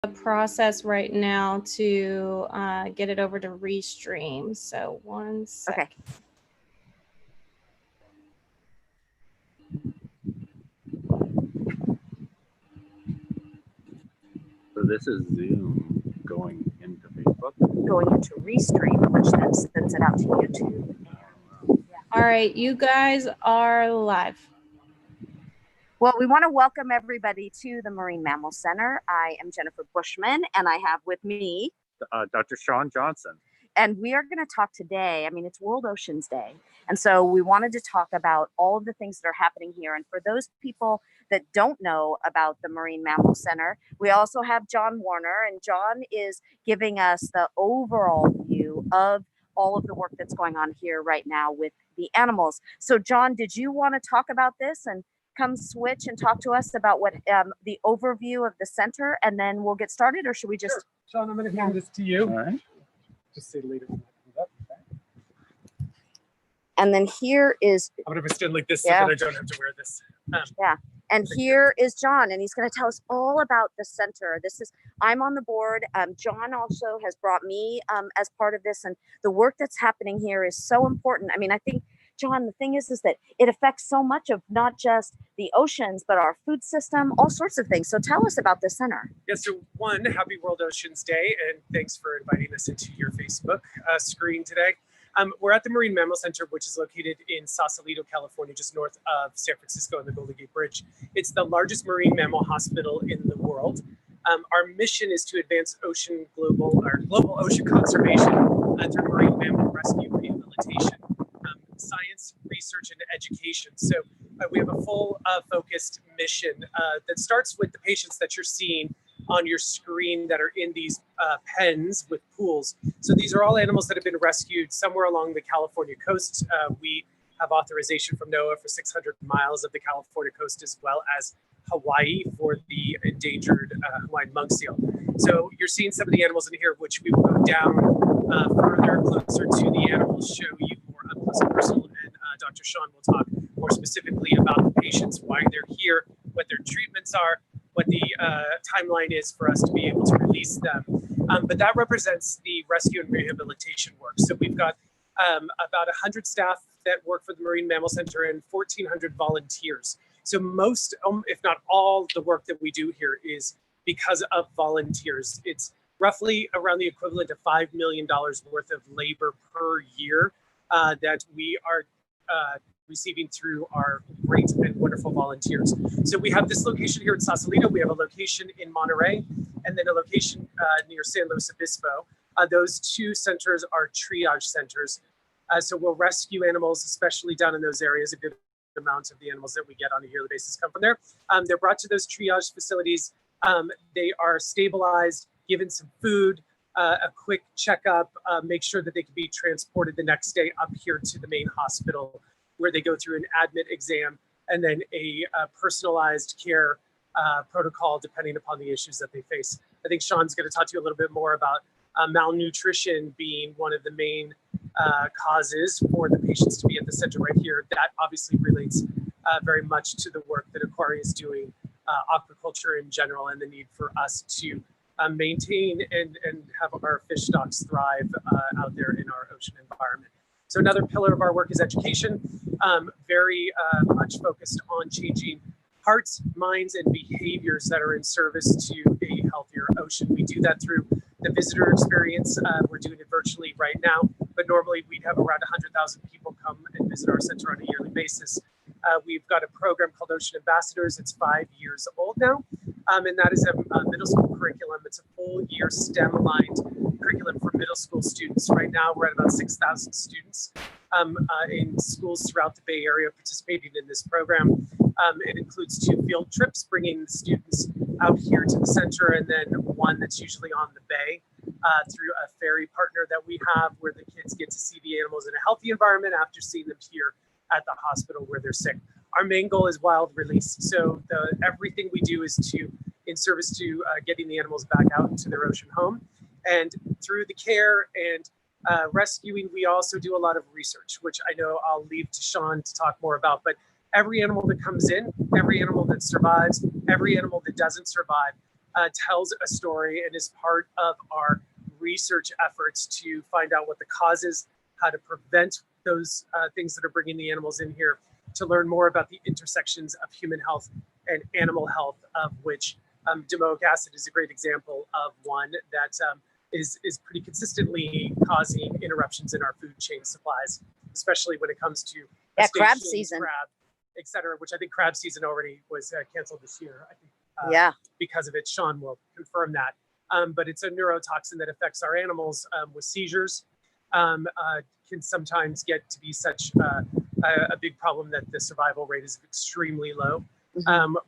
a process right now to get it over to Restream. So one sec. Okay. So this is Zoom going into Facebook? Going into Restream, which then sends it out to YouTube. All right, you guys are live. Well, we want to welcome everybody to the Marine Mammal Center. I am Jennifer Bushman, and I have with me Dr. Sean Johnson. And we are going to talk today. I mean, it's World Oceans Day. And so we wanted to talk about all of the things that are happening here. And for those people that don't know about the Marine Mammal Center, we also have John Warner. And John is giving us the overall view of all of the work that's going on here right now with the animals. So, John, did you want to talk about this and come switch and talk to us about what the overview of the center, and then we'll get started? Or should we just... Sure. Sean, I'm going to hand this to you. All right. Just say later when that comes up. Okay. And then here is... I'm going to stand like this so Yeah. that I don't have to wear this. And here is John, and he's going to tell us all about the center. I'm on the board. John also has brought me as part of this, and the work that's happening here is so important. I mean, I think, John, the thing is that it affects so much of not just the oceans, but our food system, all sorts of things. So tell us about the center. Yeah, so one, happy World Oceans Day, and thanks for inviting us into your Facebook screen today. We're at the Marine Mammal Center, which is located in Sausalito, California, just north of San Francisco on the Golden Gate Bridge. It's the largest marine mammal hospital in the world. Our mission is to advance global ocean conservation through marine mammal rescue, rehabilitation, science, research, and education. So we have a full focused mission that starts with the patients that you're seeing on your screen that are in these pens with pools. So these are all animals that have been rescued somewhere along the California coast. We have authorization from NOAA for 600 miles of the California coast, as well as Hawaii for the endangered Hawaiian monk seal. So you're seeing some of the animals in here, which we will go down further, closer to the animals, show you more up close and personal, and Dr. Sean will talk more specifically about the patients, why they're here, what their treatments are, what the timeline is for us to be able to release them. But that represents the rescue and rehabilitation work. So we've got about 100 staff that work for the Marine Mammal Center and 1,400 volunteers. So most, if not all, the work that we do here is because of volunteers. It's roughly around the equivalent of $5 million worth of labor per year that we are receiving through our great and wonderful volunteers. So we have this location here in Sausalito. We have a location in Monterey, and then a location near San Luis Obispo. Those two centers are triage centers. So we'll rescue animals, especially down in those areas. A good amount of the animals that we get on a yearly basis come from there. They're brought to those triage facilities. They are stabilized, given some food, a quick checkup, make sure that they can be transported the next day up here to the main hospital, where they go through an admit exam and then a personalized care protocol depending upon the issues that they face. I think Sean's going to talk to you a little bit more about malnutrition being one of the main causes for the patients to be at the center right here. That obviously relates very much to the work that Aquaria is doing, aquaculture in general, and the need for us to maintain and have our fish stocks thrive out there in our ocean environment. So another pillar of our work is education, very much focused on changing hearts, minds, and behaviors that are in service to a healthier ocean. We do that through the visitor experience. We're doing it virtually right now, but normally we'd have around 100,000 people come and visit our center on a yearly basis. We've got a program called Ocean Ambassadors. It's 5 years old now, and that is a middle school curriculum. It's a full year STEM-aligned curriculum for middle school students. Right now, we're at about 6,000 students in schools throughout the Bay Area participating in this program. It includes 2 field trips, bringing the students out here to the center, and then one that's usually on the bay through a ferry partner that we have, where the kids get to see the animals in a healthy environment after seeing them here at the hospital where they're sick. Our main goal is wild release. So everything we do is in service to getting the animals back out into their ocean home. And through the care and rescuing, we also do a lot of research, which I know I'll leave to Sean to talk more about. But every animal that comes in, every animal that survives, every animal that doesn't survive, tells a story and is part of our research efforts to find out what the cause is, how to prevent those things that are bringing the animals in here, to learn more about the intersections of human health and animal health, of which domoic acid is a great example of one that is pretty consistently causing interruptions in our food chain supplies, especially when it comes to crab season, crab, et cetera, which I think crab season already was canceled this year. I think, yeah, because of it. Sean will confirm that. But it's a neurotoxin that affects our animals with seizures. Can sometimes get to be such a big problem that the survival rate is extremely low.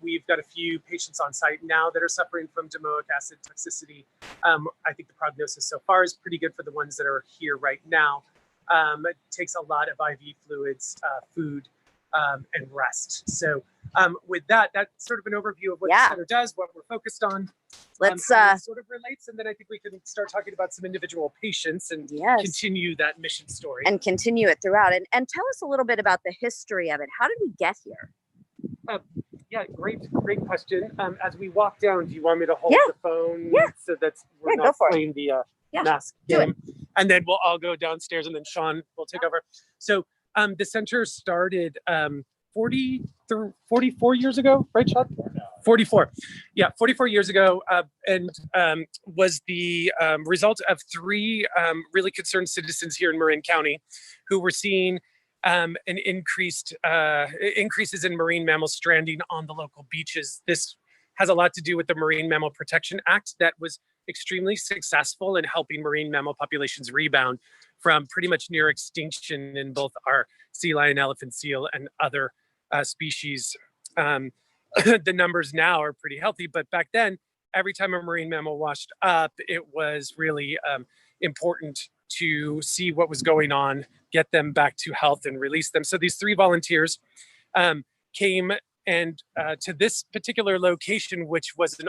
We've got a few patients on site now that are suffering from domoic acid toxicity. I think the prognosis so far is pretty good for the ones that are here right now. It takes a lot of IV fluids, food, and rest. So with that, that's sort of an overview of what the center does, what we're focused on. Let's sort of relates, and then I think we can start talking about some individual patients and continue that mission story. And continue it throughout. And tell us a little bit about the history of it. How did we get here? Yeah, great question. As we walk down, do you want me to hold the phone so that's we're not playing the mask game? And then we'll all go downstairs, and then Sean will take over. So the center started 44 years ago, right, Sean? 44. Yeah, 44 years ago, and was the result of three really concerned citizens here in Marin County who were seeing increases in marine mammal stranding on the local beaches. This has a lot to do with the Marine Mammal Protection Act that was extremely successful in helping marine mammal populations rebound from pretty much near extinction in both our sea lion, elephant seal, and other species. The numbers now are pretty healthy, but back then, every time a marine mammal washed up, it was really important to see what was going on, get them back to health, and release them. So these three volunteers came and to this particular location, which was an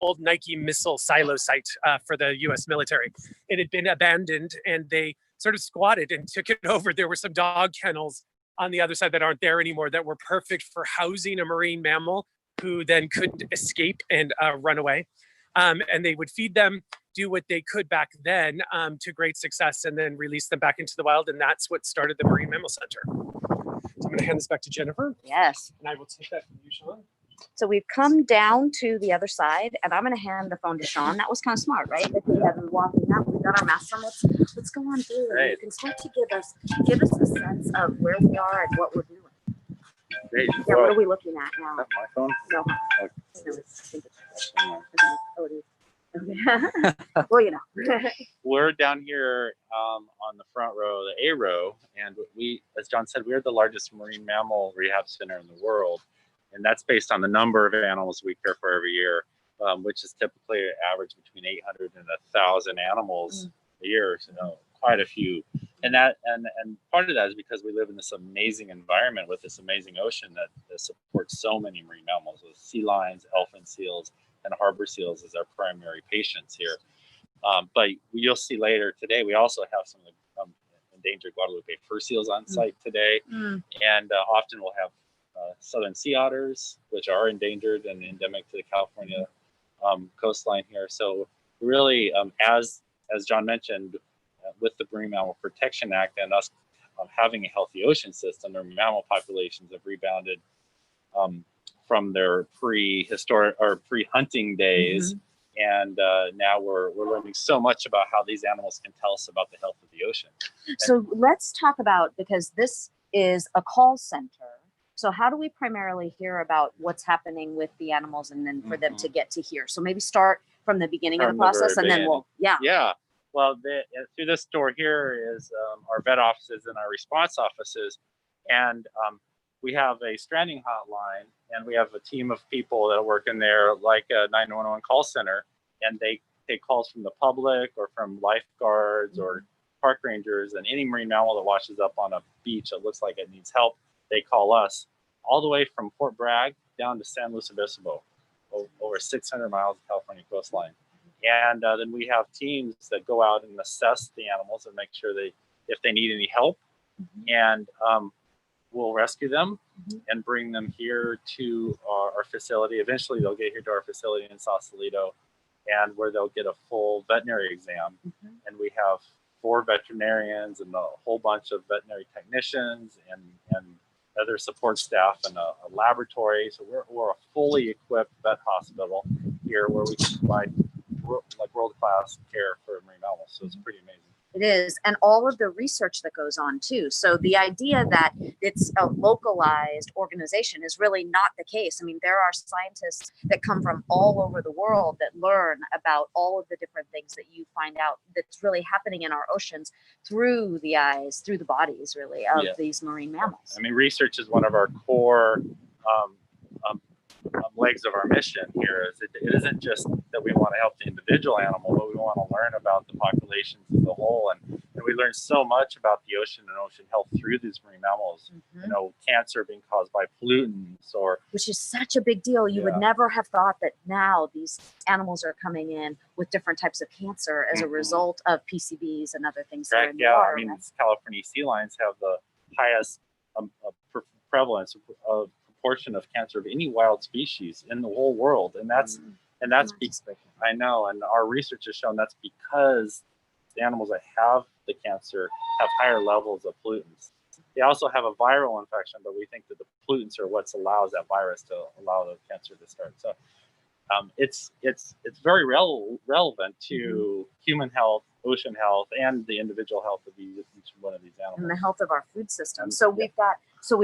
old Nike missile silo site for the US military. It had been abandoned, and they sort of squatted and took it over. There were some dog kennels on the other side that aren't there anymore that were perfect for housing a marine mammal who then couldn't escape and run away. And they would feed them, do what they could back then to great success, and then release them back into the wild. And that's what started the Marine Mammal Center. So I'm going to hand this back to Jennifer. Yes. And I will take that from you, Sean. So we've come down to the other side, and I'm going to hand the phone to Sean. That was kind of smart, right? If we have been walking up, we've got our masks on. Let's go on through. Right. You can start to give us a sense of where we are and what we're doing. Great. Yeah, what are we looking at now? Is that my phone? No. Okay. I think it's oh, it is. Okay. Well, you know. We're down here on the front row, the A row, and we, as John said, we're the largest marine mammal rehab center in the world, and that's based on the number of animals we care for every year, which is typically an average between 800 and 1,000 animals a year. So quite a few, and part of that is because we live in this amazing environment with this amazing ocean that supports so many marine mammals, with sea lions, elephant seals, and harbor seals as our primary patients here. But you'll see later today, we also have some of the endangered Guadalupe fur seals on site today. And often we'll have southern sea otters, which are endangered and endemic to the California coastline here. So really, as John mentioned, with the Marine Mammal Protection Act and us having a healthy ocean system, their mammal populations have rebounded from their prehistoric or pre-hunting days. And now we're learning so much about how these animals can tell us about the health of the ocean. So let's talk about, because this is a call center. So how do we primarily hear about what's happening with the animals and then for them to get to here? So maybe start from the beginning of the process and then we'll, Yeah. Well, through this door here is our vet offices and our response offices. And we have a stranding hotline, and we have a team of people that work in there like a 911 call center, and they take calls from the public or from lifeguards or park rangers, and any marine mammal that washes up on a beach that looks like it needs help, they call us, all the way from Fort Bragg down to San Luis Obispo, over 600 miles of California coastline. And then we have teams that go out and assess the animals and make sure if they need any help, and we'll rescue them and bring them here to our facility. Eventually, they'll get here to our facility in Sausalito, and where they'll get a full veterinary exam. And we have 4 veterinarians and a whole bunch of veterinary technicians and other support staff and a laboratory. So we're a fully equipped vet hospital here where we can provide like world-class care for marine mammals. So it's pretty amazing. It is, and all of the research that goes on too. So the idea that it's a localized organization is really not the case. I mean, there are scientists that come from all over the world that learn about all of the different things that you find out that's really happening in our oceans through the eyes, through the bodies, really, of these marine mammals. I mean, research is one of our core legs of our mission here. It isn't just that we want to help the individual animal, but we want to learn about the populations as a whole. And we learn so much about the ocean and ocean health through these marine mammals. You know, cancer being caused by pollutants, or which is such a big deal. You would never have thought that now these animals are coming in with different types of cancer as a result of PCBs and other things. That are in the water. I mean, California sea lions have the highest prevalence of proportion of cancer of any wild species in the whole world, and that's I know, and our research has shown that's because the animals that have the cancer have higher levels of pollutants. They also have a viral infection, but we think that the pollutants are what allows that virus to allow the cancer to start. So it's very relevant to human health, ocean health, and the individual health of each one of these animals, and the health of our food system. So we've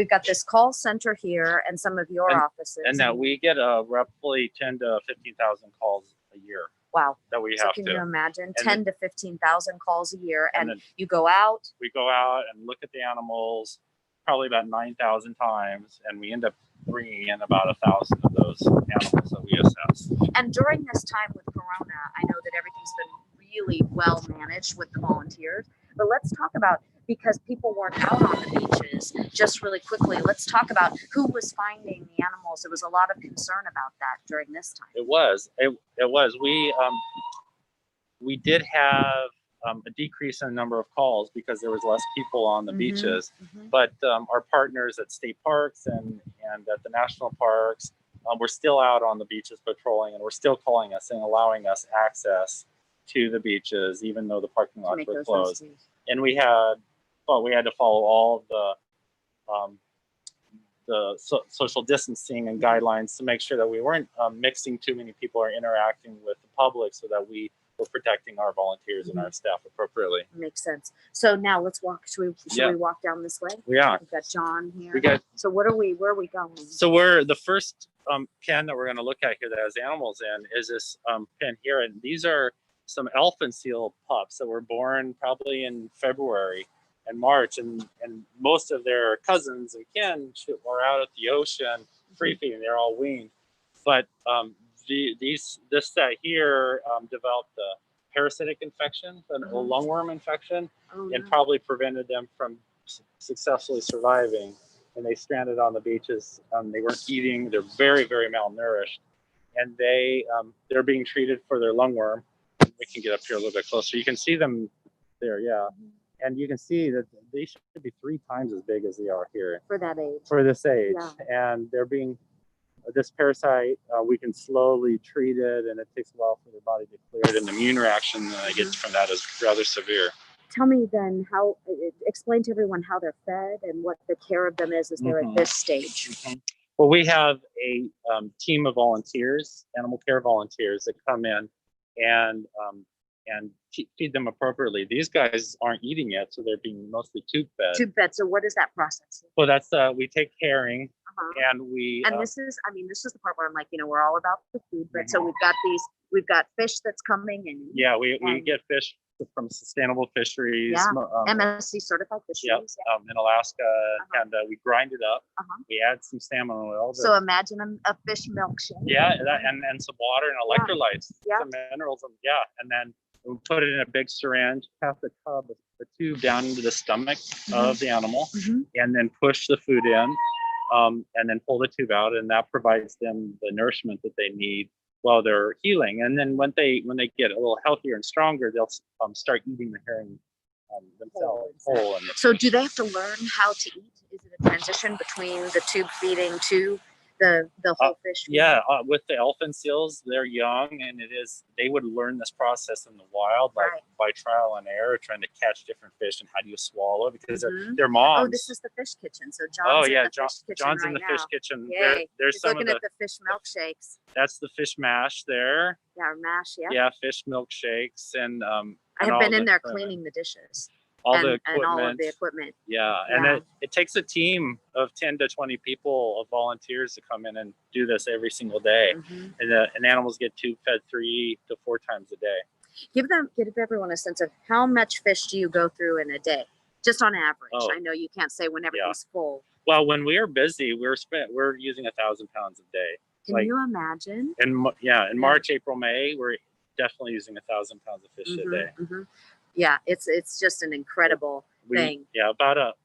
got this call center here and some of your offices, and that we get roughly 10 to 15,000 calls a year. Wow. That we have can to. You imagine 10 to 15,000 calls a year, and you go out. We go out and look at the animals probably about 9,000 times, and we end up bringing in about 1,000 of those animals that we assess. And during this time with Corona, I know that everything's been really well managed with the volunteers, but let's talk about, because people weren't out on the beaches, just really quickly, let's talk about who was finding the animals. There was a lot of concern about that during this time. It was. We did have a decrease in the number of calls because there was less people on the beaches, but our partners at state parks and at the national parks, we're still out on the beaches patrolling, and we're still calling us and allowing us access to the beaches, even though the parking lots were closed. And we had to follow all the social distancing and guidelines to make sure that we weren't mixing too many people or interacting with the public, so that we were protecting our volunteers and our staff appropriately. Makes sense. So now let's walk. Should we walk down this way? Yeah. We've got John here. So where are we going? So we're the first pen that we're going to look at here that has animals in is this pen here, and these are some elfin seal pups that were born probably in February and March, and most of their cousins and kin were out at the ocean free feeding. They're all weaned, but this set here developed a parasitic infection, a lungworm infection, and probably prevented them from successfully surviving. And they stranded on the beaches. They weren't eating. They're very, very malnourished, and they're being treated for their lungworm. We can get up here a little bit closer. You can see them there, and you can see that they should be 3 times as big as they are here for that age. For this age, and they're being. This parasite, we can slowly treat it, and it takes a while for their body to clear it, and the immune reaction that I get from that is rather severe. Tell me then explain to everyone how they're fed and what the care of them is as they're at this stage. Well, we have a team of volunteers, animal care volunteers, that come in and feed them appropriately. These guys aren't eating yet, so they're being mostly tube fed. Tube fed. So what is that process? Well, that's we take herring. And this is the part where I'm like, we're all about the food, but so we've got fish that's coming in. Yeah, we get fish from sustainable fisheries. MSC certified fisheries. In Alaska, and we grind it up. We add some salmon oil. So imagine a fish milkshake. Yeah, and some water and electrolytes, some minerals, and then we put it in a big syringe, pass the tube down into the stomach of the animal, and then push the food in. And then pull the tube out, and that provides them the nourishment that they need while they're healing. And then when they get a little healthier and stronger, they'll start eating the herring themselves whole. So do they have to learn how to eat? Is it a transition between the tube feeding to the whole fish? Yeah, with the elephant seals, they're young, and they would learn this process in the wild, like Right. by trial and error, trying to catch different fish and how do you swallow, because Mhm. their moms. Oh, this is the fish kitchen. So Oh John's yeah, in the fish kitchen John's right in the now. fish kitchen. Yay. There's He's some looking of at the fish milkshakes. that's the fish mash there. Yeah, or mash. Yeah. Yeah, fish milkshakes and I and have all been in the there equipment. cleaning the dishes all and, the equipment. and all of the equipment. Yeah, and it takes a team of 10 to 20 people, of volunteers, to come in and do this every single day. Mhm. And animals get tube fed 3 to 4 times a day. Give everyone a sense of how much fish do you go through in a day, just on average. Oh. I know you can't say when everything's full. Well, when we are busy, we're using 1,000 pounds a day. Can you imagine? In March, April, May, we're definitely using 1,000 pounds of fish a day. Mhm. Yeah, it's just an incredible thing. Yeah,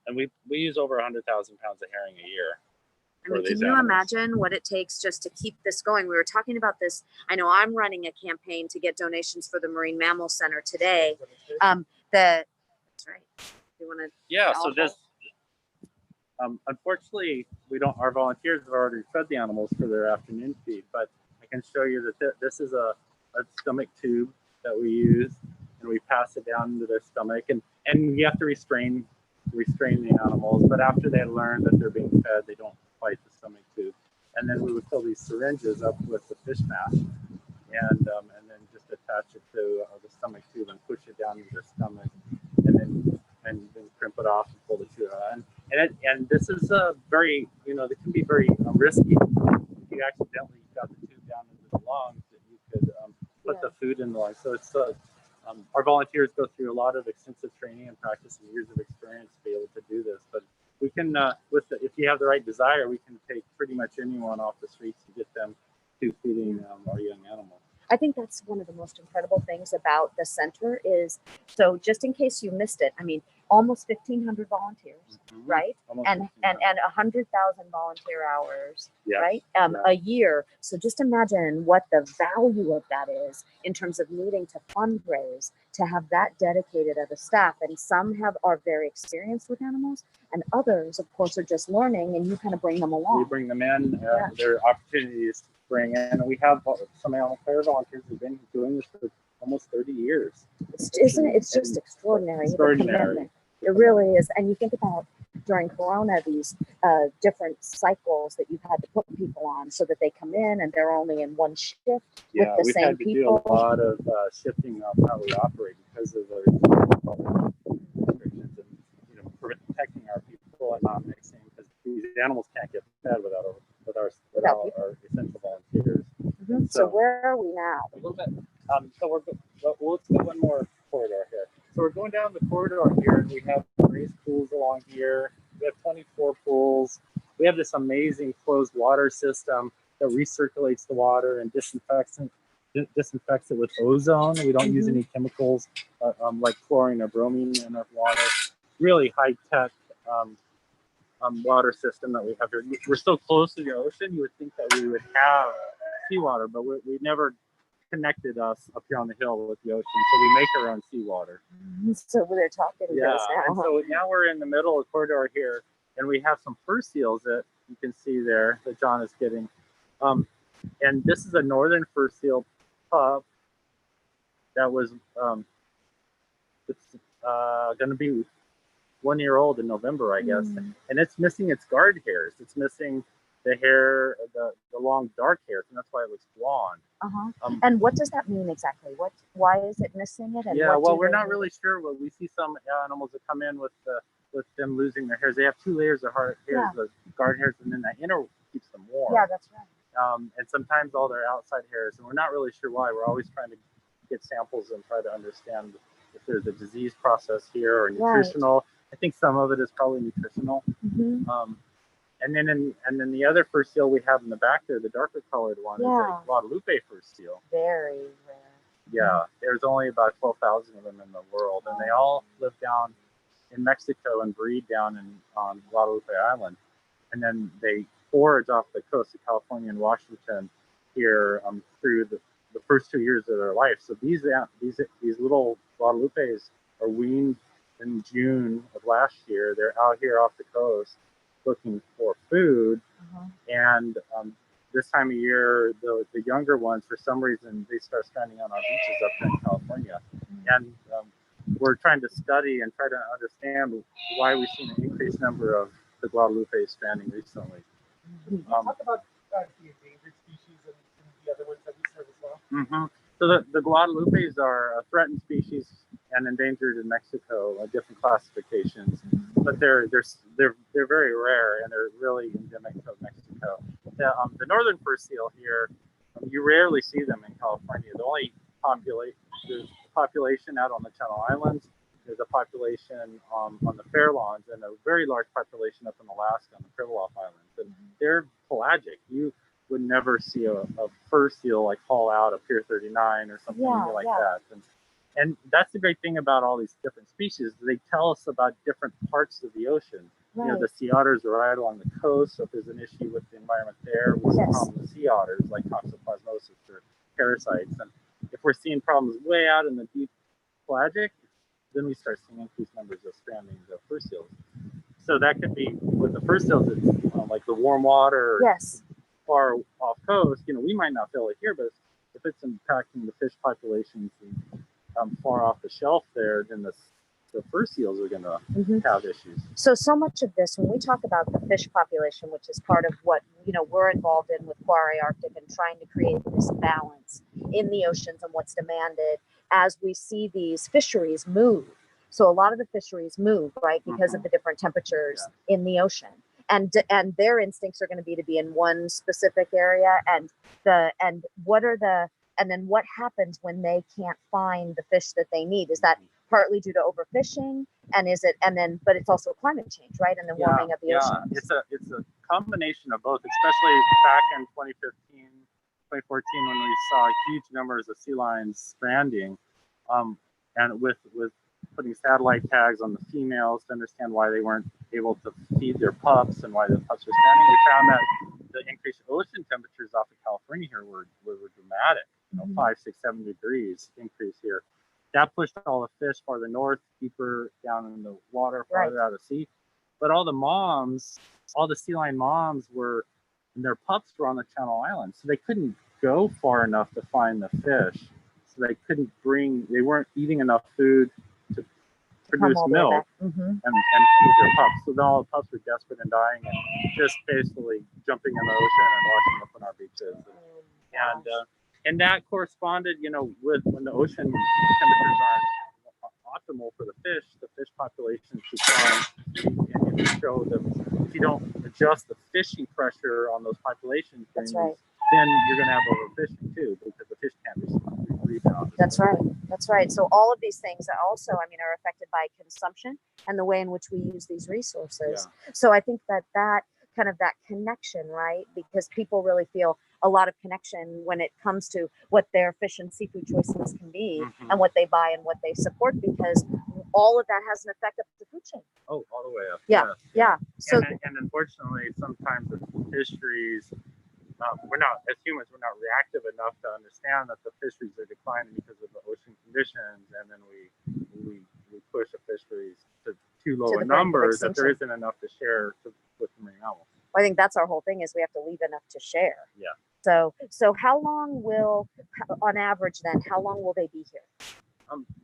and we use over 100,000 pounds of herring a year. I mean, can you imagine what it takes just to keep this going? We were talking about this. I know I'm running a campaign to get donations for the Marine Mammal Center today. That's right. You want to? Yeah. So this, unfortunately, our volunteers have already fed the animals for their afternoon feed, but I can show you that this is a stomach tube that we use, and we pass it down into their stomach, and you have to restrain the animals, but after they learn that they're being fed, they don't fight the stomach tube. And then we would fill these syringes up with the fish mash, and then just attach it to the stomach tube and push it down into their stomach, and then crimp it off and pull the tube out. And this is very, it can be very risky. If you accidentally got the tube down into the lungs, that you could put the food in the lungs. So it's our volunteers go through a lot of extensive training and practice and years of experience to be able to do this. But we can, if you have the right desire, we can take pretty much anyone off the streets and get them to feeding our young animals. I think that's one of the most incredible things about the center is, so just in case you missed it, I mean, almost 1,500 volunteers, right? And 100,000 volunteer hours, right? A year. So just imagine what the value of that is in terms of needing to fundraise to have that dedicated of a staff. And some are very experienced with animals, and others, of course, are just learning, and you kind of bring them along. We bring them in. There are opportunities to bring in, and we have some animal care volunteers who've been doing this for almost 30 years. Isn't it? It's just extraordinary. Extraordinary. It really is. And you think about during Corona, these different cycles that you've had to put people on so that they come in and they're only in one shift with the same people. We've had to do a lot of shifting of how we operate because of the restrictions and protecting our people and not mixing, because these animals can't get fed without our essential volunteers. Mm-hmm. So where are we now? A little bit. Let's go one more corridor here. So we're going down the corridor here, and we have raised pools along here. We have 24 pools. We have this amazing closed water system that recirculates the water and disinfects it with ozone. We don't use any chemicals like chlorine or bromine in our water. Really high-tech water system that we have here. We're so close to the ocean, you would think that we would have seawater, but we never connected us up here on the hill with the ocean, so we make our own seawater. So they're talking to us now. And so now we're in the middle of the corridor here, and we have some fur seals that you can see there that John is getting. And this is a northern fur seal pup that was going to be 1 year old in November, I guess. And it's missing its guard hairs. It's missing the hair, the long dark hairs, and that's why it looks blonde. And what does that mean exactly? Why is it missing it? And we're not really sure. Well, we see some animals that come in with them losing their hairs. They have 2 layers of hairs, the guard hairs, and then the inner keeps them warm. Yeah, that's right. And sometimes all their outside hairs, and we're not really sure why. We're always trying to get samples and try to understand if there's a disease process here or nutritional. Right. I think some of it is probably nutritional. And then the other fur seal we have in the back there, the darker colored one, is a Guadalupe fur seal. Very rare. Yeah, there's only about 12,000 of them in the world, and they all live down in Mexico and breed down on Guadalupe Island, and then they forage off the coast of California and Washington here through the first 2 years of their life. So these little Guadalupes are weaned in June of last year. They're out here off the coast. looking for food. Uh-huh. And this time of year, the younger ones, for some reason, they start stranding on our beaches up here in California. And we're trying to study and try to understand why we've seen an increased number of the Guadalupe stranding recently. Talk about the endangered species and the other ones that we serve as well. Mm-hmm. So the Guadalupes are a threatened species and endangered in Mexico, different classifications, but they're very rare and they're really endemic of Mexico. The northern fur seal here, you rarely see them in California. The only there's a population out on the Channel Islands. There's a population on the Farallones, and a very large population up in Alaska on the Pribilof Islands. And they're pelagic. You would never see a fur seal like haul out a Pier 39 or something like that. And that's the great thing about all these different species. They tell us about different parts of the ocean. Right. You know, the sea otters are right along the coast, so if there's an issue with the environment there, we see problems with sea otters like toxoplasmosis or parasites. And if we're seeing problems way out in the deep pelagic, then we start seeing increased numbers of stranding of fur seals. So that could be with the fur seals, it's like the warm water, far off coast. You know, we might not feel it here, but if it's impacting the fish populations far off the shelf there, then the fur seals are going to have issues. So much of this, when we talk about the fish population, which is part of what we're involved in with Quarry Arctic and trying to create this balance in the oceans and what's demanded as we see these fisheries move. So a lot of the fisheries move, right, because of the different temperatures in the ocean. And their instincts are going to be in one specific area, and then what happens when they can't find the fish that they need? Is that partly due to overfishing, but it's also climate change, right, and the warming of the ocean? It's a combination of both, especially back in 2015, 2014, when we saw huge numbers of sea lions stranding, and with putting satellite tags on the females to understand why they weren't able to feed their pups and why the pups were stranding, we found that the increased ocean temperatures off of California here were dramatic. 5, 6, 7 degrees increase here. That pushed all the fish farther north, deeper down in the water, farther out of sea. But all the sea lion moms and their pups were on the Channel Islands, so they couldn't go far enough to find the fish. So they weren't eating enough food to produce milk and feed their pups. So then all the pups were desperate and dying and just basically jumping in the ocean and washing up on our beaches. And that corresponded, with when the ocean temperatures aren't optimal for the fish populations decline. And it showed that if you don't adjust the fishing pressure on those populations, then you're going to have overfishing too, because the fish can't rebound. That's right. So all of these things are also, are affected by consumption and the way in which we use these resources. Yeah. So I think that kind of that connection, right? Because people really feel a lot of connection when it comes to what their fish and seafood choices can be and what they buy and what they support, because all of that has an effect up the food chain. Oh, all the way up. Yeah. So and unfortunately, sometimes the fisheries, as humans, we're not reactive enough to understand that the fisheries are declining because of the ocean conditions, and then we push the fisheries to too low a numbers that there isn't enough to share with the marine mammals. Well, I think that's our whole thing, is we have to leave enough to share. Yeah. So how long on average then, how long will they be here?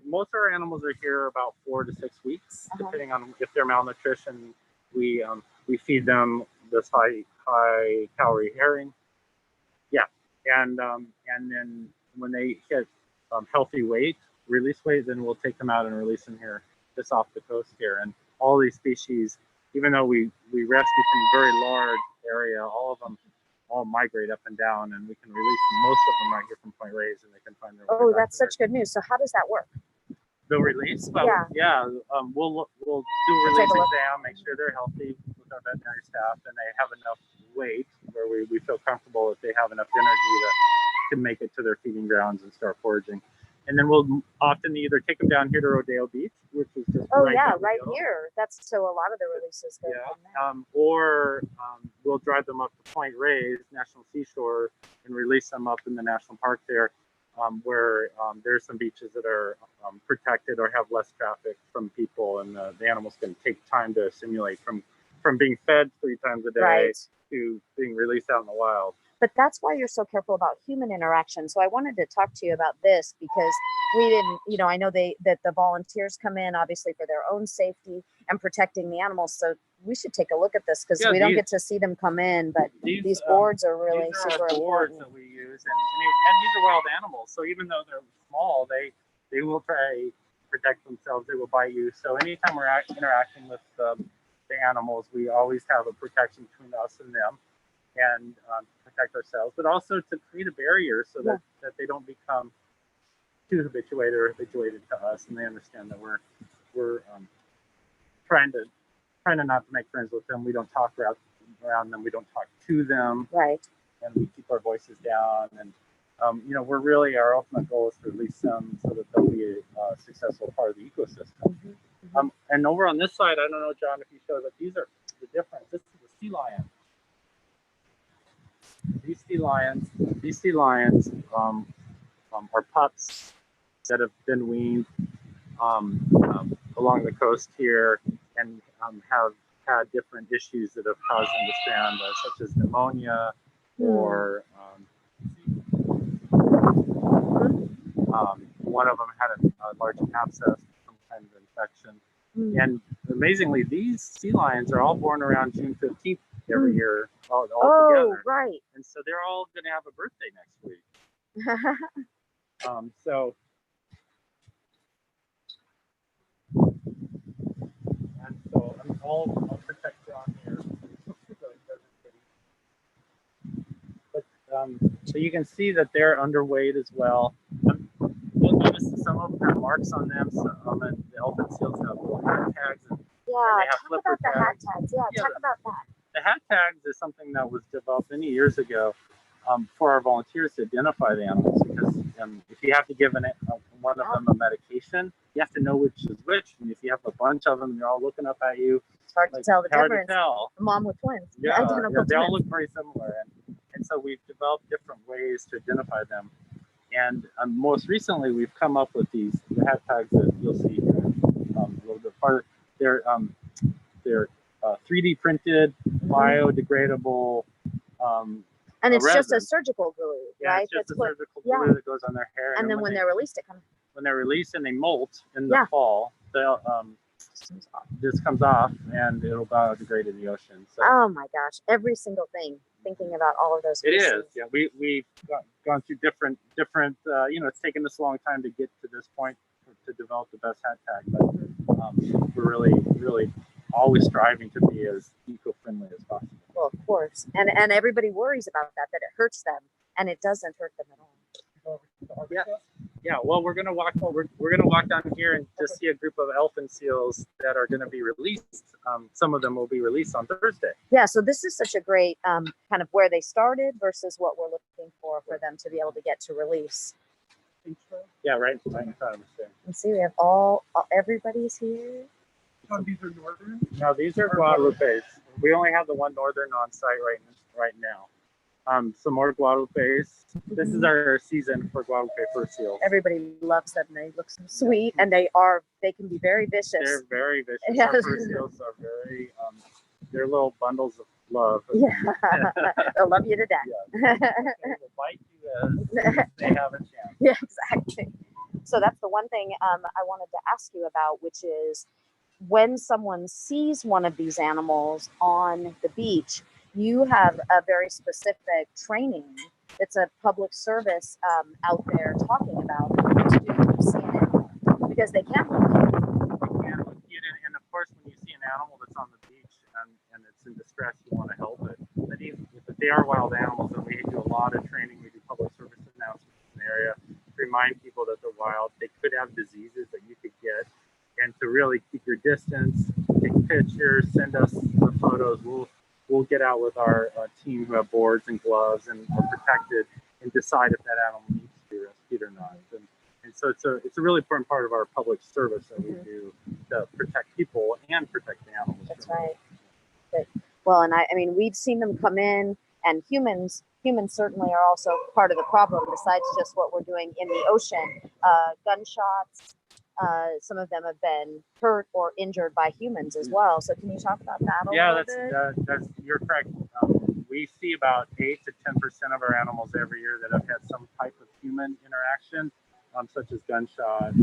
Most of our animals are here about 4 to 6 weeks, depending on if they're malnutrition. We feed them this high calorie herring. Yeah, and then when they hit healthy weight, release weight, then we'll take them out and release them here, just off the coast here. And all these species, even though we rescue from a very large area, all of them all migrate up and down, and we can release them. Most of them right here from Point Reyes, and they can find their way. Oh, that's such good news. So how does that work? The release? We'll do a release exam, make sure they're healthy with our veterinary staff, and they have enough weight where we feel comfortable that they have enough energy that can make it to their feeding grounds and start foraging. And then we'll often either take them down here to Rodeo Beach, which is just right here. That's so a lot of the releases go down there. Or we'll drive them up to Point Reyes National Seashore and release them up in the national park there, where there's some beaches that are protected or have less traffic from people, and the animals can take time to assimilate from from being fed 3 times a day Right. to being released out in the wild. But that's why you're so careful about human interaction. So I wanted to talk to you about this because we didn't, you know, I know that the volunteers come in obviously for their own safety and protecting the animals. So we should take a look at this because we don't get to see them come in, but these boards are really these are super our boards important. that we use, and these are wild animals. So even though they're small, they will try to protect themselves. They will bite you. So anytime we're interacting with the animals, we always have a protection between us and them, and protect ourselves, but also to create a barrier so that they don't become too habituated to us, and they understand that we're trying to not to make friends with them. We don't talk around them. We don't talk to them. Right. And we keep our voices down. And you know, we're really, our ultimate goal is to release them so that they'll be a successful part of the ecosystem. And over on this side, I don't know, John, if you showed, but these are the difference. This is a sea lion. These sea lions are pups that have been weaned along the coast here and have had different issues that have caused them to strand, such as pneumonia or one of them had a large abscess, some kind of infection. And amazingly, these sea lions are all born around June 15th every year, all together. Right. And so they're all going to have a birthday next week. So I'll protect John here. But so you can see that they're underweight as well. You'll notice some of them have marks on them. And the elephant seals have little hat tags. And Yeah, they have talk about the hat tags. Yeah, talk about that. The hat tags is something that was developed many years ago for our volunteers to identify the animals, because if you have to give one of them a medication, you have to know which is which. And if you have a bunch of them, they're all looking up at you. It's hard to tell the difference. To tell. A mom with twins. Yeah, Identical they all twins. look very similar. And so we've developed different ways to identify them. And most recently, we've come up with the hat tags that you'll see here a little bit farther. They're 3D printed, biodegradable. And it's resin. just a surgical glue, right? It's just a surgical glue that goes on their hair. And then when they're released, it comes. When they're released and they molt in the fall, this comes off and it'll biodegrade in the ocean. So, oh my gosh, every single thing. Thinking about all of those pieces. It is. Yeah, we've gone through different. It's taken us a long time to get to this point to develop the best hat tag, but we're really always striving to be as eco-friendly as possible. Well, of course, and everybody worries about that it hurts them, and it doesn't hurt them at all. Yeah. Well, we're gonna walk down here and just see a group of elephant seals that are gonna be released. Some of them will be released on Thursday. Yeah. So this is such a great kind of where they started versus what we're looking for them to be able to get to release. Yeah, right in front of us there. And see, we have everybody's here. These are northern? No, these are Guadalupe's. We only have the one northern on site right now. Some more Guadalupe's. This is our season for Guadalupe fur seals. Everybody loves them. They look so sweet, and they can be very vicious. They're very vicious. Yes. Our fur seals are very, they're little bundles of love. Yeah, they'll love you to death. Yeah. They will bite you as they have a chance. Yeah, exactly. So that's the one thing I wanted to ask you about, which is when someone sees one of these animals on the beach, you have a very specific training. It's a public service out there talking about what to do when you see an animal, because they can look cute. They can look cute, and of course, when you see an animal that's on the beach and it's in distress, you want to help it. But even if they are wild animals, and we do a lot of training, we do public service announcements in the area to remind people that they're wild. They could have diseases that you could get, and to really keep your distance, take pictures, send us the photos. We'll get out with our team who have boards and gloves and are protected and decide if that animal needs to be rescued or not. And so it's a really important part of our public service that we do to protect people and protect the animals. That's right. But, well, and I mean, we've seen them come in, and humans certainly are also part of the problem, besides just what we're doing in the ocean. Gunshots, some of them have been hurt or injured by humans as well. So can you talk about that a Yeah, little bit? that's you're correct. We see about 8 to 10% of our animals every year that have had some type of human interaction, such as gunshot,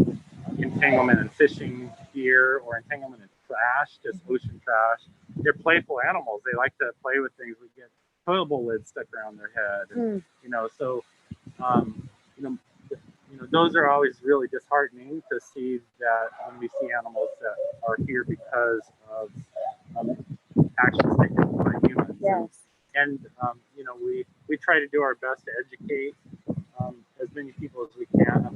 entanglement in fishing gear, or entanglement in trash, just ocean trash. They're playful animals. They like to play with things. We get toilet bowl lids stuck around their head, and, you know. So, you know, those are always really disheartening to see that when we see animals that are here because of actions taken by humans. Yes. And you know, we try to do our best to educate as many people as we can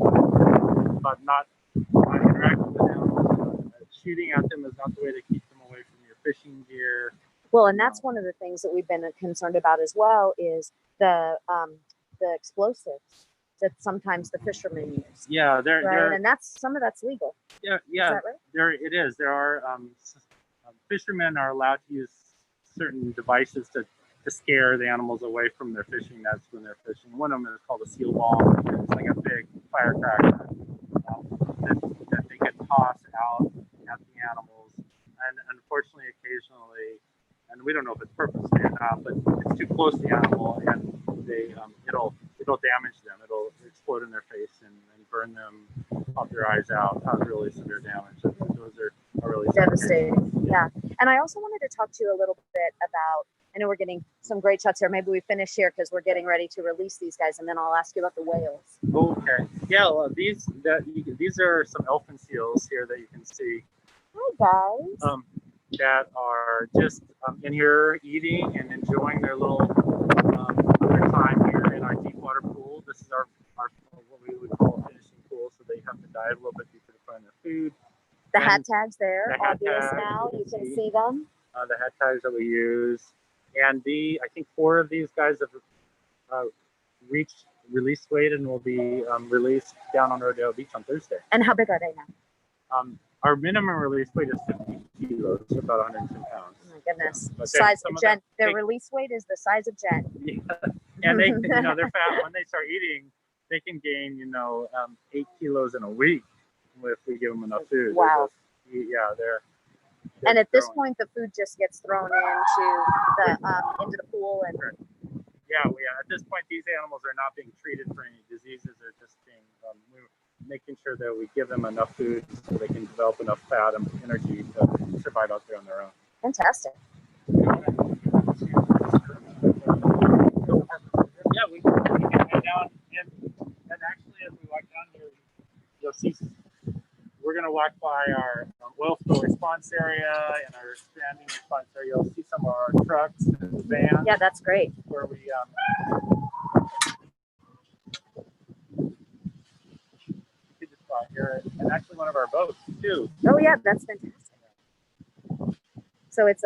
about not interacting with animals. Shooting at them is not the way to keep them away from your fishing gear. Well, and that's one of the things that we've been concerned about as well is the explosives that sometimes the fishermen use. Yeah, Right, and that's some of that's legal. Yeah, Is that right? there it is. There are fishermen are allowed to use certain devices to scare the animals away from their fishing nets when they're fishing. One of them is called a Seawall. It's like a big firecracker that they can toss out at the animals. And unfortunately, occasionally, and we don't know if it's purposely or not, but it's too close to the animal, and they it'll damage them. It'll explode in their face and burn them, pop their eyes out, cause really severe damage. Those are really devastating. Yeah. And I also wanted to talk to you a little bit about, I know we're getting some great shots here. Maybe we finish here because we're getting ready to release these guys, and then I'll ask you about the whales. Okay. Yeah. Well, these are some elfin seals here that you can see. Hi guys. That are just in here eating and enjoying their little their time here in our deep water pool. This is our what we would call a finishing pool, so they have to dive a little bit deeper to find their food. The hat tags there, the hat obvious tags, now. You can see them. The hat tags that we use, and I think 4 of these guys have reached release weight and will be released down on Rodeo Beach on Thursday. And how big are they now? Our minimum release weight is 50 kilos, so about 110 pounds. Oh my goodness. But Size of Jen. Their release weight is the size of Jen. Yeah. And they, they're fat. When they start eating, they can gain, 8 kilos in a week if we give them enough food. Wow. They're and at this point, the food just gets thrown into the pool and. Yeah. At this point, these animals are not being treated for any diseases. They're just being we're making sure that we give them enough food so they can develop enough fat and energy to survive out there on their own. Fantastic. Yeah, we can head down, and actually, as we walk down here, you'll see we're going to walk by our oil spill response area and our expanding response area. You'll see some of our trucks and vans. Yeah, that's great. Where we here, and actually one of our boats too. Oh yeah, that's fantastic. So it's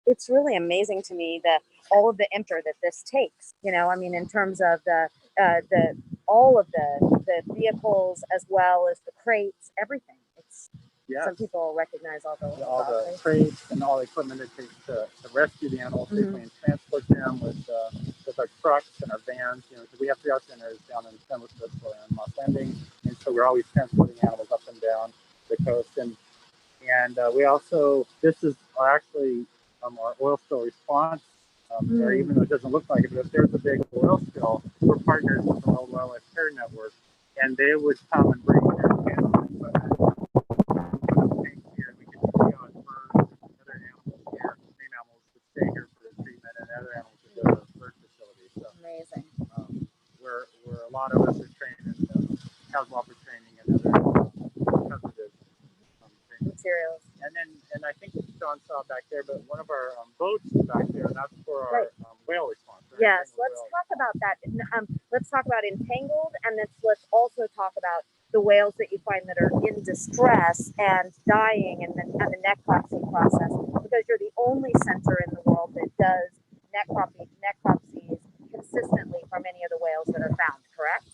it's really amazing to me that all of the enter that this takes. In terms of all of the vehicles as well as the crates, everything. Some people recognize all the crates and all the equipment it takes to rescue the animals safely and transport them with our trucks and our vans. Because we have 3 centers down in San Luis Obispo and Moss Landing, and so we're always transporting animals up and down the coast. And we also, this is actually our oil spill response. Or even though it doesn't look like it, but if there's a big oil spill, we're partners with the World Wildlife Care Network, and they would come and bring their transport equipment here. We can bring on birds and other animals here. Marine mammals would stay here for treatment, and other animals would go to the bird facility. So amazing. Where a lot of us are trained in casual training and other positive materials. And I think John saw back there, but one of our boats is back there, and that's for our whale response. Right? Yes, let's talk about that. Let's talk about entangled, and let's also talk about the whales that you find that are in distress and dying, and the necropsy process, because you're the only center in the world that does necropsies consistently from any of the whales that are found, correct?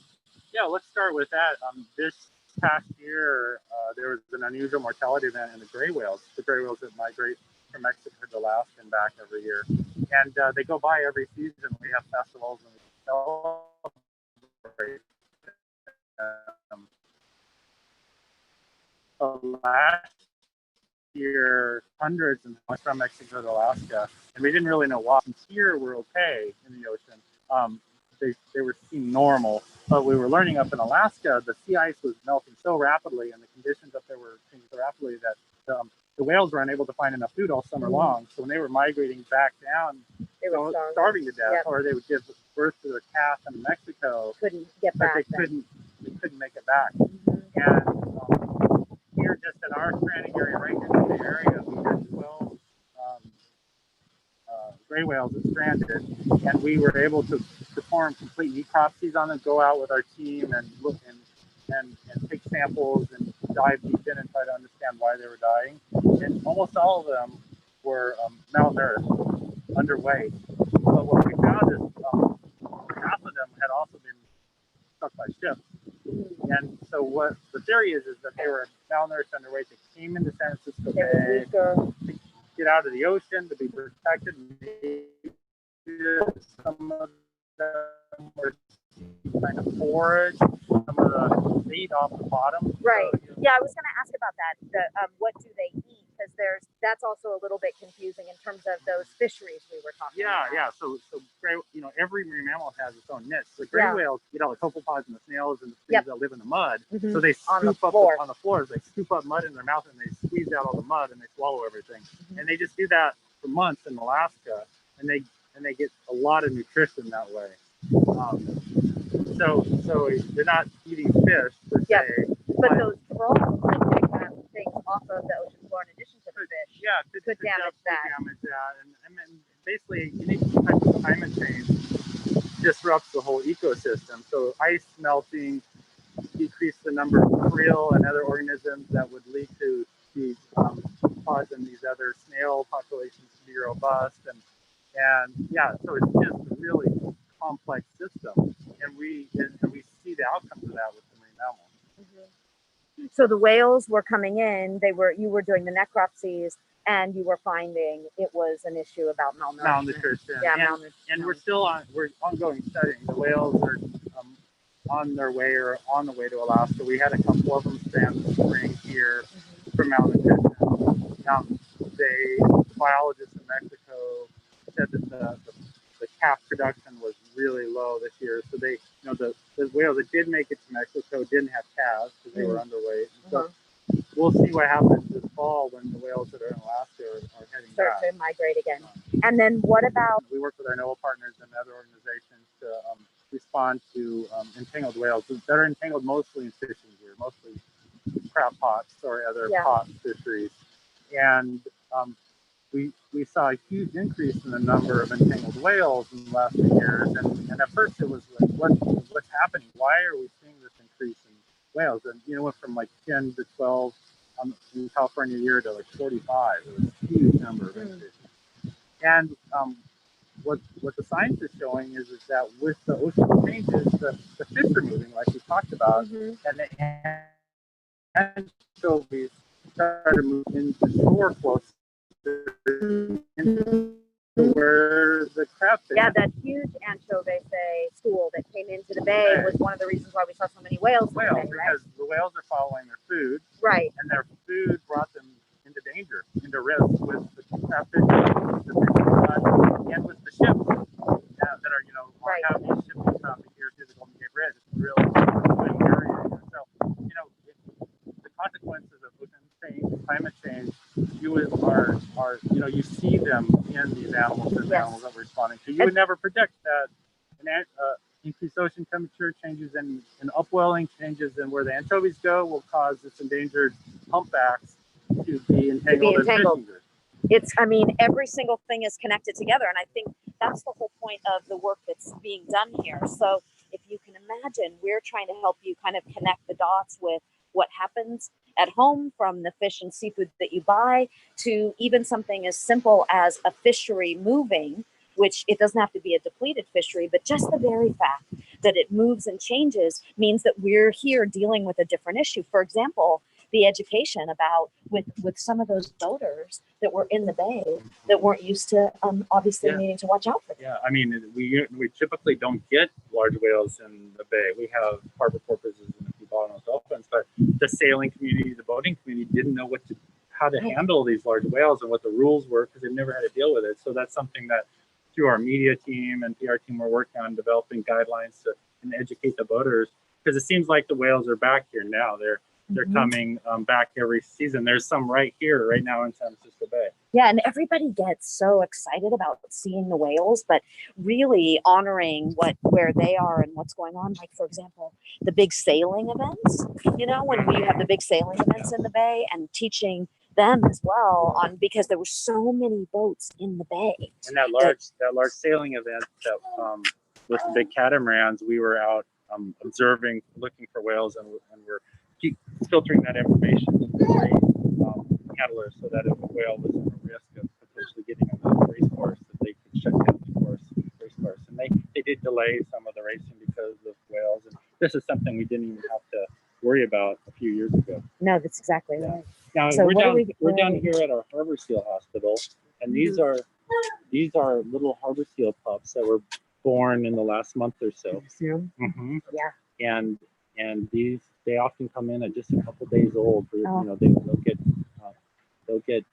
Yeah, let's start with that. This past year, there was an unusual mortality event in the gray whales. The gray whales that migrate from Mexico to Alaska and back every year. And they go by every season. We have festivals and we celebrate. Last year, hundreds and went from Mexico to Alaska, and we didn't really know why. Here we're okay in the ocean. They were seen normal, but we were learning up in Alaska, the sea ice was melting so rapidly, and the conditions up there were changing so rapidly that the whales were unable to find enough food all summer long. So when they were migrating back down, They were starving to death, Yep. or they would give birth to their calf in Mexico, Couldn't get but back. they couldn't make it back. Mhm. And here, just in our stranding area, right next to the area, we had 12 gray whales that stranded, and we were able to perform complete necropsies on them, go out with our team and look and take samples and dive deep in and try to understand why they were dying. And almost all of them were malnourished, underweight. But what we found is half of them had also been struck by ships. And so what the theory is that they were malnourished, underweight. They came into San Francisco Bay to get out of the ocean, to be protected. Maybe some of them were trying to forage. Some of the feed off the bottom. Right. So, Yeah, I was going to ask about that. What do they eat? Because that's also a little bit confusing in terms of those fisheries we were talking about. Yeah. So gray, every marine mammal has its own niche. The gray whales eat all the copepods and the snails and the things that live in the mud. So they scoop up on the floors. They scoop up mud in their mouth and they squeeze out all the mud and they swallow everything. And they just do that for months in Alaska, and they get a lot of nutrition that way. So they're not eating fish per se. But those trawls that take things off of the ocean floor in addition to the fish. Yeah, could damage that. And basically, any type of climate change disrupts the whole ecosystem. So ice melting decrease the number of krill and other organisms that would lead to these causing these other snail populations to be robust. And yeah, so it's just a really complex system. And we see the outcomes of that with the marine mammals. So the whales were coming in, you were doing the necropsies, and you were finding it was an issue about malnutrition. Yeah, malnutrition. And we're ongoing studying. The whales are on their way or on the way to Alaska. We had a couple of them strand this spring here for malnutrition. Biologists in Mexico said that the calf production was really low this year. So they, the whales that did make it to Mexico didn't have calves because they were underweight. So we'll see what happens this fall when the whales that are in Alaska are heading start back. to migrate again. And then what about? We work with our NOAA partners and other organizations to respond to entangled whales that are entangled mostly in fishing gear, mostly crab pots or other pot fisheries. And we saw a huge increase in the number of entangled whales in the last few years. And at first it was like, what's happening? Why are we seeing this increase in whales? And it went from like 10 to 12 in California a year to like 45. It was a huge number of increases. And what the science is showing is that with the ocean changes, the fish are moving, like we talked about, and the anchovies start to move into shore closer into where the crabfish. Yeah, that huge anchovy school that came into the bay was one of the reasons why we saw so many whales. In the bay, right? Because the whales are following their food, and their food brought them into danger, into risk with the crabfish, the fish, and with the ships that are having shipping traffic here through the Golden Gate Bridge. It's a real swing area here. So, the consequences of ocean change, climate change, you see them in these animals and animals that we're responding to. You would never predict that increased ocean temperature changes and upwelling changes in where the anchovies go will cause this endangered humpbacks to be entangled in fishing gears. Every single thing is connected together, and I think that's the whole point of the work that's being done here. So if you can imagine, we're trying to help you kind of connect the dots with what happens at home, from the fish and seafood that you buy to even something as simple as a fishery moving, which it doesn't have to be a depleted fishery, but just the very fact that it moves and changes means that we're here dealing with a different issue. For example, the education about with some of those boaters that were in the bay that weren't used to obviously needing to watch out for them. We typically don't get large whales in the bay. We have harbor porpoises and a bottlenose dolphins, but the sailing community, the boating community didn't know how to handle these large whales and what the rules were because they've never had to deal with it. So that's something that through our media team and PR team, we're working on developing guidelines to and educate the boaters, because it seems like the whales are back here now. They're coming back every season. There's some right here, right now in San Francisco Bay. Yeah, and everybody gets so excited about seeing the whales, but really honoring where they are and what's going on. Like, for example, the big sailing events, you know, when we have the big sailing events in the bay, and teaching them as well on, because there were so many boats in the bay. And that large sailing event that with the big catamarans, we were out observing, looking for whales, and we're keep filtering that information to the handlers so that if a whale was at risk of potentially getting on the race course, that they could shut down the race course. And they did delay some of the racing because of whales. And this is something we didn't even have to worry about a few years ago. No, that's exactly right. Now So we're down here at our Harbor Seal Hospital, and these are little Harbor Seal pups that were born in the last month or so. Can you see them? Mm-hmm. Yeah. And they often come in at just a couple days old. You know, they'll get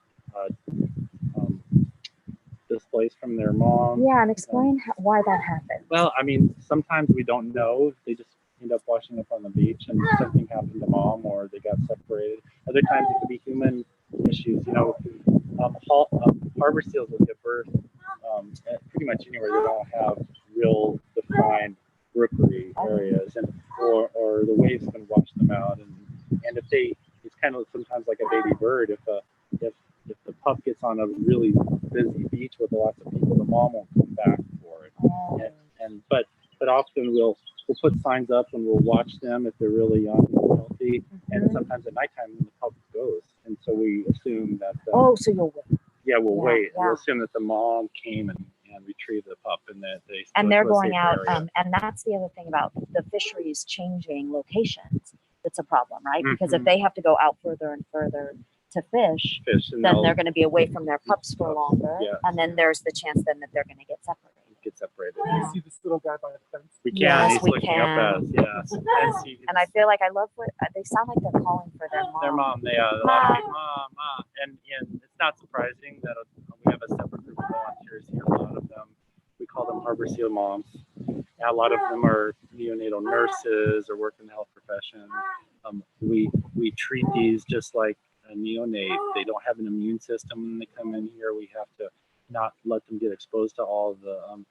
displaced from their mom. Yeah, and explain why that happened. Well, I mean, sometimes we don't know. They just end up washing up on the beach, and something happened to mom, or they got separated. Other times it could be human issues. You know, harbor seals will give birth pretty much anywhere they don't have real defined rookery areas, and or the waves can wash them out, and if it's kind of sometimes like a baby bird. If the pup gets on a really busy beach with lots of people, the mom won't come back for it. But often we'll put signs up and we'll watch them if they're really young and healthy, and sometimes at nighttime the pup goes, and so we assume that So you'll wait. Yeah, we'll wait. We'll assume that the mom came and retrieved the pup, and that they're going out. And that's the other thing about the fisheries changing locations. That's a problem, right? Because if they have to go out further and further to fish, then they're going to be away from their pups for longer, and then there's the chance then that they're going to get separated. Can you see this little guy by the fence? We can. Yes, He's we looking can. up at us. Yes. And I feel like I love what they sound like. They're calling for their mom. Their mom. They are. Mom. And it's not surprising that we have a separate group of volunteers here. A lot of them, we call them Harbor Seal moms. And a lot of them are neonatal nurses or work in the health profession. We treat these just like a neonate. They don't have an immune system when they come in here. We have to not let them get exposed to all the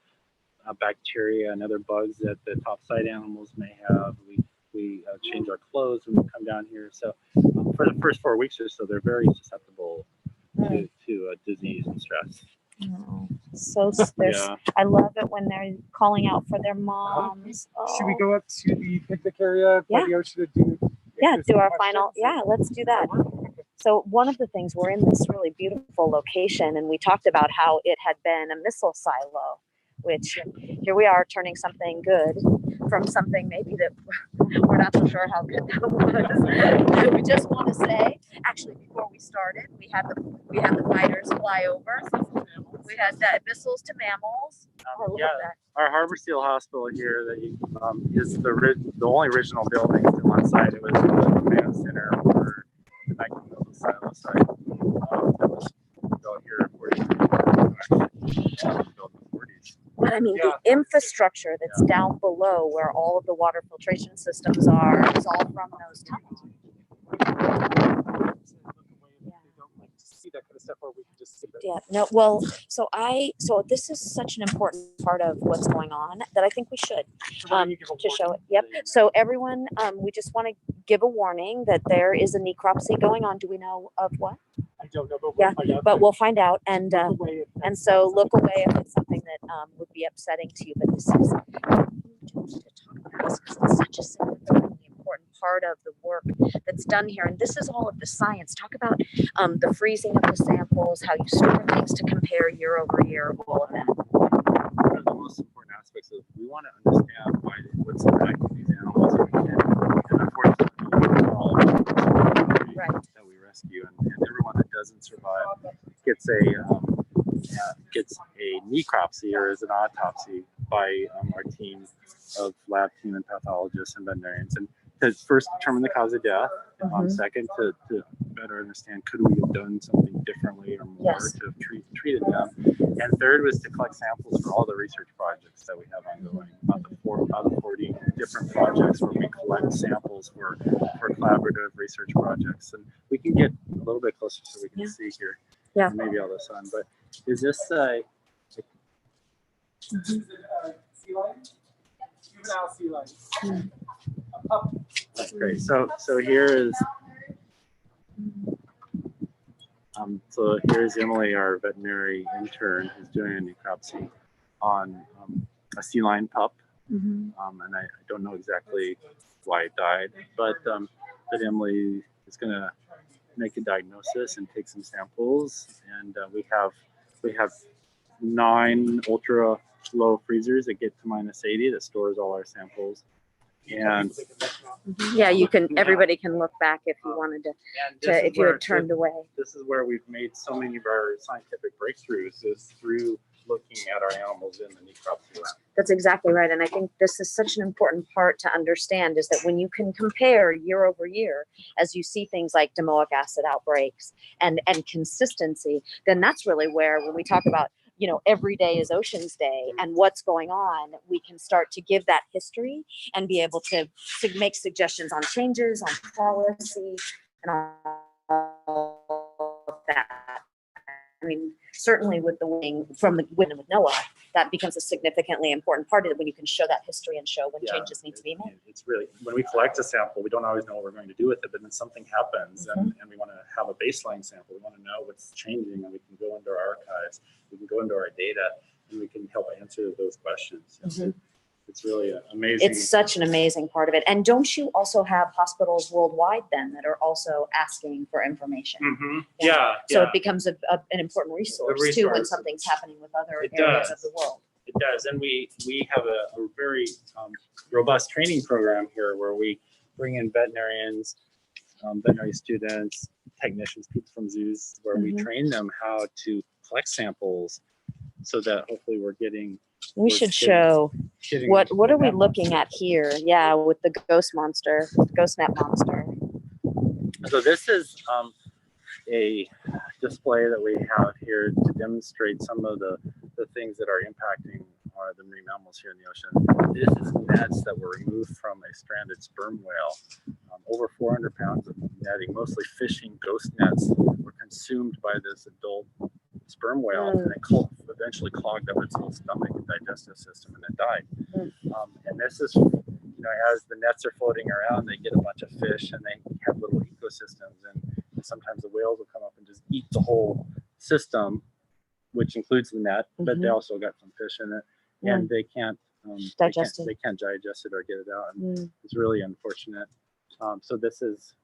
bacteria and other bugs that the topside animals may have. We change our clothes when we come down here. So for the first 4 weeks or so, they're very susceptible to disease and stress. So I love it when they're calling out for their moms. Should we go up to the picnic area by the ocean to do our final? Yeah, let's do that. So one of the things, we're in this really beautiful location, and we talked about how it had been a missile silo, which here we are turning something good from something maybe that we're not so sure how good that was. We just want to say, actually, before we started, we had the fighters fly over. We had missiles to mammals. Our Harbor Seal Hospital here that is the only original building on site. It was the command center for the 19 silo site. That was built here in 40s. But I mean, the infrastructure that's down below where all of the water filtration systems are is all from those tunnels. That kind of stuff, or we can just skip it. Yeah, no, well, so this is such an important part of what's going on that I think we should to show it. Yep. So everyone, we just want to give a warning that there is a necropsy going on. Do we know of what? I don't know, but we'll find out. And so look away if it's something that would be upsetting to you. But this is to talk about this because it's such a significantly important part of the work that's done here. And this is all of the science. Talk about the freezing of the samples, how you store things to compare year over year, all of that. One of the most important aspects is we want to understand what's impacting these animals, and unfortunately, all of them that we rescue, and everyone that doesn't survive gets a necropsy or is an autopsy by our team of lab team and pathologists and veterinarians, and to first determine the cause of death. Second, to better understand, could we have done something differently or more to have treated them. And third was to collect samples for all the research projects that we have ongoing, about 40 different projects where we collect samples for collaborative research projects. And we can get a little bit closer so we can see here. Yeah. Maybe all this on, but is this Sea lion? Juvenile sea lion. A pup. That's great. So here is so here's Emily, our veterinary intern, who's doing a necropsy on a sea lion pup. And I don't know exactly why it died, but Emily is going to make a diagnosis and take some samples. And we have 9 ultra low freezers that get to -80 that stores all our samples. And yeah, you can. Everybody can look back if you wanted to if you had turned away. This is where we've made so many of our scientific breakthroughs, is through looking at our animals in the necropsy lab. That's exactly right. And I think this is such an important part to understand, is that when you can compare year over year, as you see things like domoic acid outbreaks and consistency, then that's really where, when we talk about, you know, every day is Oceans Day and what's going on, we can start to give that history and be able to make suggestions on changes, on policy, and all of that. I mean, certainly with the wing from the win with NOAA, that becomes a significantly important part of it when you can show that history and show when changes need to be made. It's really, when we collect a sample, we don't always know what we're going to do with it, but then something happens and we want to have a baseline sample. We want to know what's changing, and we can go into our archives, we can go into our data, and we can help answer those questions. It's really amazing. It's such an amazing part of it. And don't you also have hospitals worldwide then that are also asking for information? So it becomes an important resource too when something's happening with other areas of the world. It does. And we have a very robust training program here where we bring in veterinarians, veterinary students, technicians, people from zoos, where we train them how to collect samples so that hopefully we're getting. We should show what are we looking at here? Yeah, with the ghost monster, ghost net monster. So this is a display that we have here to demonstrate some of the things that are impacting the marine mammals here in the ocean. This is nets that were removed from a stranded sperm whale. Over 400 pounds of netting, mostly fishing ghost nets, were consumed by this adult sperm whale, and it eventually clogged up its whole stomach and digestive system, and it died. And this is, you know, as the nets are floating around, they get a bunch of fish, and they have little ecosystems, and sometimes the whales will come up and just eat the whole system, which includes the net, but they also got some fish in it, and they can't digest it. They can't digest it or get it out, and it's really unfortunate. So this is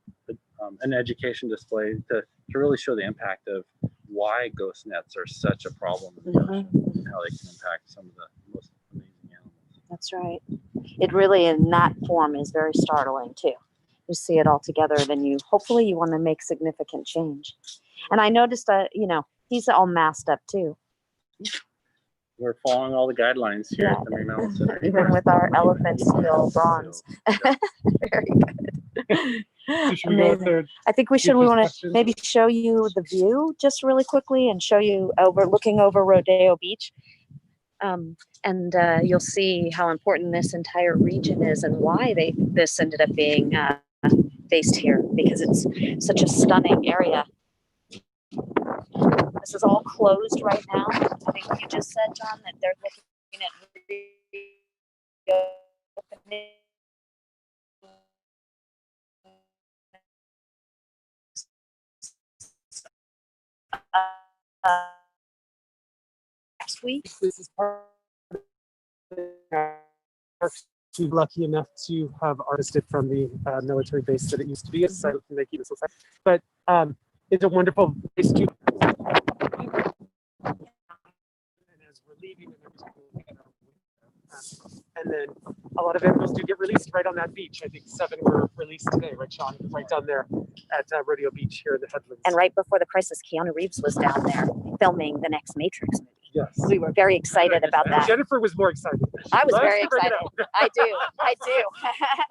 an education display to really show the impact of why ghost nets are such a problem in the ocean, and how they can impact some of the most amazing animals. That's right. It really, in that form, is very startling too. You see it all together, then hopefully you want to make significant change. And I noticed that, you know, he's all masked up too. We're following all the guidelines here at the Marine Mammal Center. Even with our elephant seal bronze. Very good. So should we go there? I think we should. We want to maybe show you the view just really quickly and show you looking over Rodeo Beach. And you'll see how important this entire region is and why this ended up being based here, because it's such a stunning area. This is all closed right now. I think you just said, John, that they're looking at reopening. Next week. This is part of we're lucky enough to have harvested from the military base that it used to be. So they keep it so safe. But it's a wonderful place to. And as we're leaving, and then a lot of animals do get released right on that beach. I think 7 were released today, right, Sean? Right down there at Rodeo Beach here in the headlands. And right before the crisis, Keanu Reeves was down there filming the next Matrix movie. Yes. We were very excited about that. Jennifer was more excited. I was very excited. I do.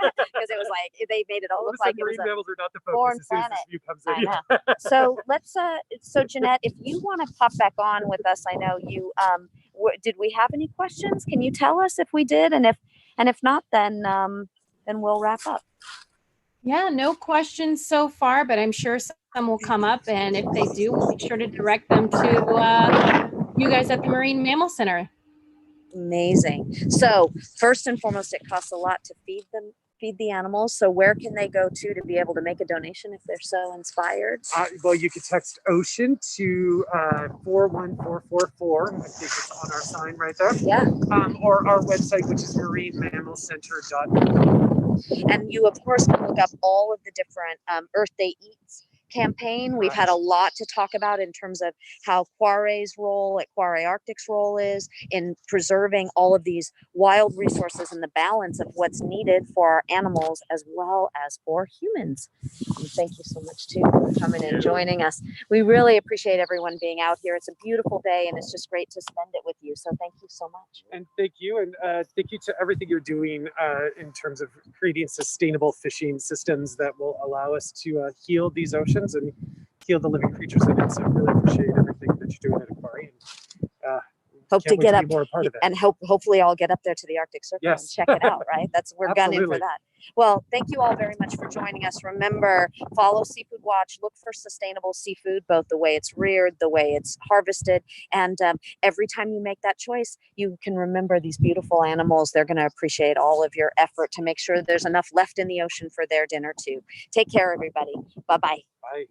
Because it was like they made it all All of look a like sudden, it was marine a mammals are not the foreign focus as soon as planet. this view comes I in. know. So let's so Jeanette, if you want to pop back on with us, I know you did we have any questions? Can you tell us if we did, and if not, then we'll wrap up. Yeah, no questions so far, but I'm sure some will come up. And if they do, we'll be sure to direct them to you guys at the Marine Mammal Center. Amazing. So first and foremost, it costs a lot to feed the animals. So where can they go to be able to make a donation if they're so inspired? Well, you could text OCEAN to 41444. I think it's on our sign right there. Yeah. Or our website, which is marinemammalcenter.org. And you, of course, can look up all of the different Earth Day Eats campaign. We've had a lot to talk about in terms of how Quare's role, like Quare Arctic's role is in preserving all of these wild resources and the balance of what's needed for our animals as well as for humans. And thank you so much too for coming and joining us. We really appreciate everyone being out here. It's a beautiful day and it's just great to spend it with you. So thank you so much. And thank you. And thank you to everything you're doing in terms of creating sustainable fishing systems that will allow us to heal these oceans and heal the living creatures in it. So really appreciate everything that you're doing at Aquarium. Hope to get up more a part of it. and hopefully I'll get up there to the Arctic Circle and check it out, right? We're gunning for that. Well, thank you all very much for joining us. Remember, follow Seafood Watch, look for sustainable seafood, both the way it's reared, the way it's harvested. And every time you make that choice, you can remember these beautiful animals. They're going to appreciate all of your effort to make sure there's enough left in the ocean for their dinner too. Take care, everybody. Bye-bye. Bye.